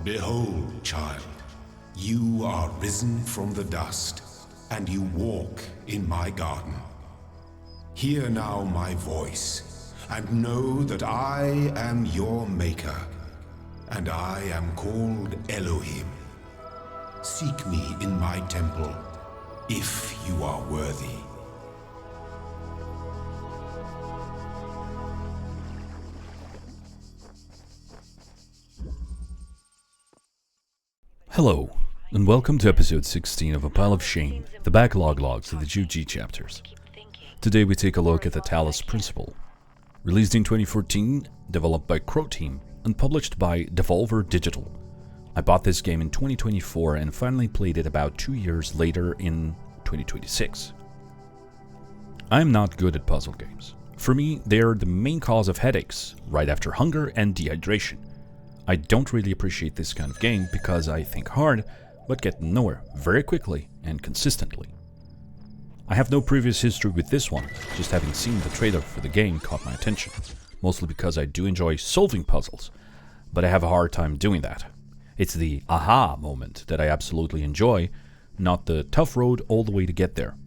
Behold, child, you are risen from the dust, and you walk in my garden. Hear now my voice, and know that I am your maker, and I am called Elohim. Seek me in my temple, if you are worthy. Hello, and welcome to episode 16 of A Pile of Shame, the Backlog logs of the GOG chapters. Today we take a look at the Talos Principle. Released in 2014, developed by Crow Team, and published by Devolver Digital. I bought this game in 2024 and finally played it about 2 years later in 2026. I am not good at puzzle games. For me, they are the main cause of headaches, right after hunger and dehydration. I don't really appreciate this kind of game because I think hard, but get nowhere very quickly and consistently. I have no previous history with this one, just having seen the trailer for the game caught my attention, mostly because I do enjoy solving puzzles, but I have a hard time doing that. It's the aha moment that I absolutely enjoy, not the tough road all the way to get there.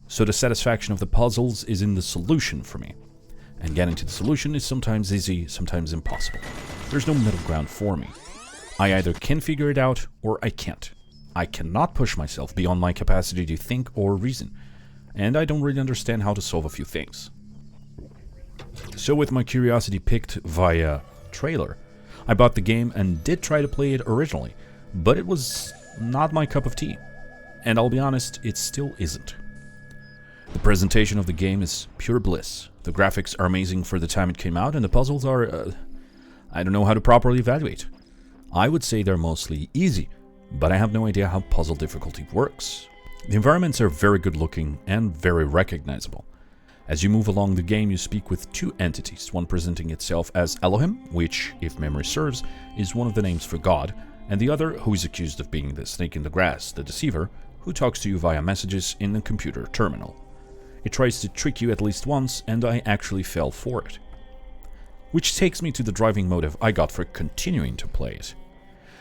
So the satisfaction of the puzzles is in the solution for me. And getting to the solution is sometimes easy, sometimes impossible. There's no middle ground for me. I either can figure it out, or I can't. I cannot push myself beyond my capacity to think or reason, and I don't really understand how to solve a few things. So with my curiosity piqued via trailer, I bought the game and did try to play it originally, but it was not my cup of tea. And I'll be honest, it still isn't. The presentation of the game is pure bliss. The graphics are amazing for the time it came out, and the puzzles are, I don't know how to properly evaluate. I would say they're mostly easy, but I have no idea how puzzle difficulty works. The environments are very good looking and very recognizable. As you move along the game, you speak with two entities, one presenting itself as Elohim, which, if memory serves, is one of the names for God, and the other, who is accused of being the snake in the grass, the deceiver, who talks to you via messages in the computer terminal. It tries to trick you at least once, and I actually fell for it. Which takes me to the driving motive I got for continuing to play it.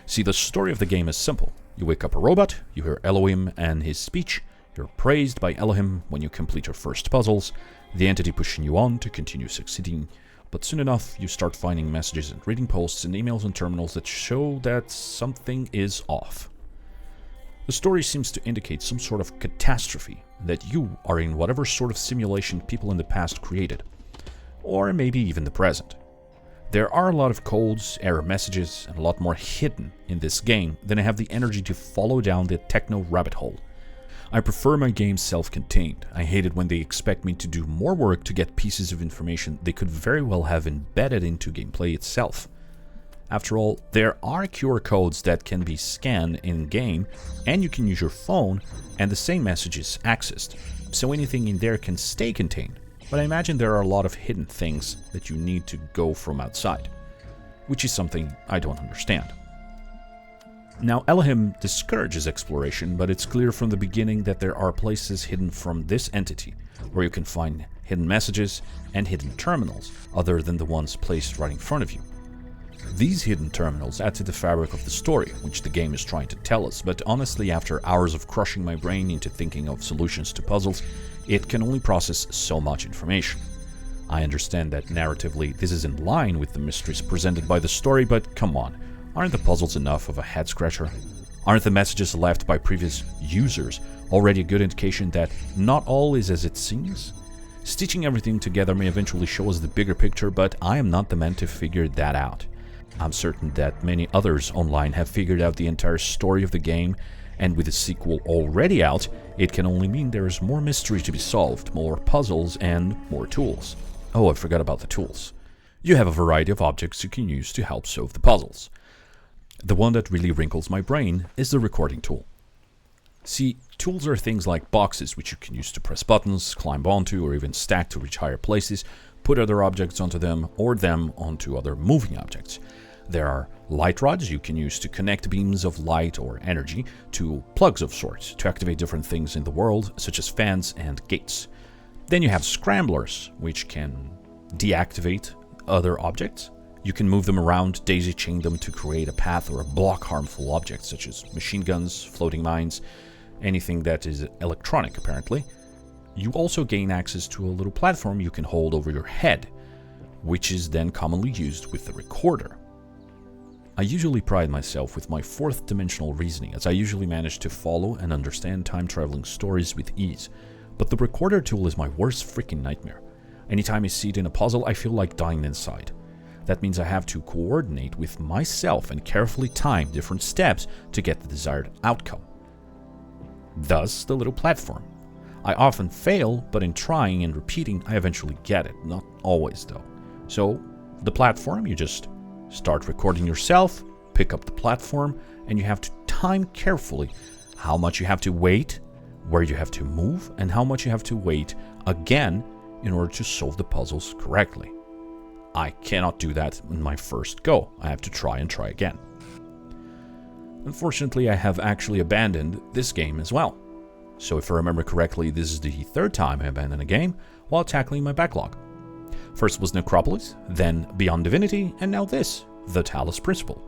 See, the story of the game is simple. You wake up a robot, you hear Elohim and his speech, you're praised by Elohim when you complete your first puzzles, the entity pushing you on to continue succeeding, but soon enough you start finding messages and reading posts and emails and terminals that show that something is off. The story seems to indicate some sort of catastrophe, that you are in whatever sort of simulation people in the past created, or maybe even the present. There are a lot of codes, error messages, and a lot more hidden in this game than I have the energy to follow down the techno rabbit hole. I prefer my games self-contained. I hate it when they expect me to do more work to get pieces of information they could very well have embedded into gameplay itself. After all, there are QR codes that can be scanned in-game, and you can use your phone, and the same message is accessed, so anything in there can stay contained. But I imagine there are a lot of hidden things that you need to go from outside, which is something I don't understand. Now, Elohim discourages exploration, but it's clear from the beginning that there are places hidden from this entity, where you can find hidden messages and hidden terminals, other than the ones placed right in front of you. These hidden terminals add to the fabric of the story, which the game is trying to tell us, but honestly, after hours of crushing my brain into thinking of solutions to puzzles, it can only process so much information. I understand that narratively this is in line with the mysteries presented by the story, but come on, aren't the puzzles enough of a head-scratcher? Aren't the messages left by previous users already a good indication that not all is as it seems? Stitching everything together may eventually show us the bigger picture, but I am not the man to figure that out. I'm certain that many others online have figured out the entire story of the game, and with the sequel already out, it can only mean there is more mystery to be solved, more puzzles, and more tools. Oh, I forgot about the tools. You have a variety of objects you can use to help solve the puzzles. The one that really wrinkles my brain is the recording tool. See, tools are things like boxes which you can use to press buttons, climb onto, or even stack to reach higher places, put other objects onto them, or them onto other moving objects. There are light rods you can use to connect beams of light or energy to plugs of sorts to activate different things in the world, such as fans and gates. Then you have scramblers, which can deactivate other objects. You can move them around, daisy-chain them to create a path or block harmful objects such as machine guns, floating mines, anything that is electronic apparently. You also gain access to a little platform you can hold over your head, which is then commonly used with the recorder. I usually pride myself with my fourth dimensional reasoning, as I usually manage to follow and understand time-traveling stories with ease, but the recorder tool is my worst freaking nightmare. Anytime I see it in a puzzle, I feel like dying inside. That means I have to coordinate with myself and carefully time different steps to get the desired outcome. Thus, the little platform. I often fail, but in trying and repeating, I eventually get it. Not always, though. So, the platform, you just start recording yourself, pick up the platform, and you have to time carefully how much you have to wait, where you have to move, and how much you have to wait again in order to solve the puzzles correctly. I cannot do that in my first go. I have to try and try again. Unfortunately, I have actually abandoned this game as well. So if I remember correctly, this is the third time I abandoned a game while tackling my backlog. First was Necropolis, then Beyond Divinity, and now this, the Talos Principle.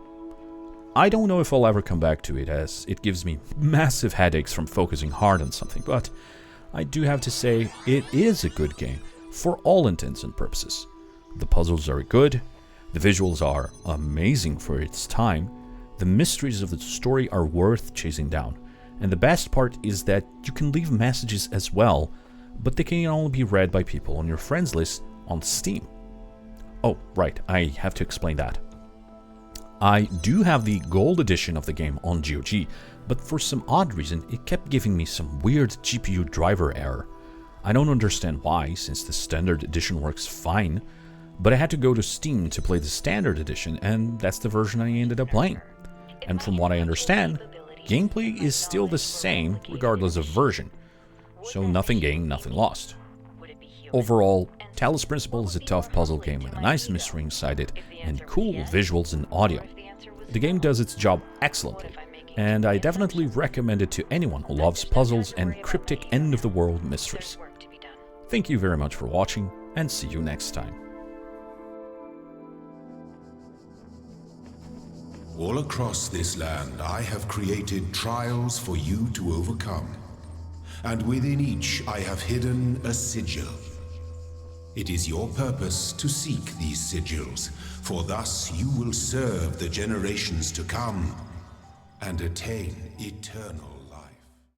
I don't know if I'll ever come back to it, as it gives me massive headaches from focusing hard on something, but I do have to say it is a good game for all intents and purposes. The puzzles are good, the visuals are amazing for its time, the mysteries of the story are worth chasing down, and the best part is that you can leave messages as well, but they can only be read by people on your friends list on Steam. Oh, right, I have to explain that. I do have the gold edition of the game on GOG, but for some odd reason it kept giving me some weird GPU driver error. I don't understand why, since the standard edition works fine, but I had to go to Steam to play the standard edition, and that's the version I ended up playing. And from what I understand, gameplay is still the same regardless of version, so nothing gained, nothing lost. Overall, Talos Principle is a tough puzzle game with a nice mystery inside it and cool visuals and audio. The game does its job excellently, and I definitely recommend it to anyone who loves puzzles and cryptic end-of-the-world mysteries. Thank you very much for watching, and see you next time. All across this land, I have created trials for you to overcome. And within each, I have hidden a sigil. It is your purpose to seek these sigils, for thus you will serve the generations to come and attain eternal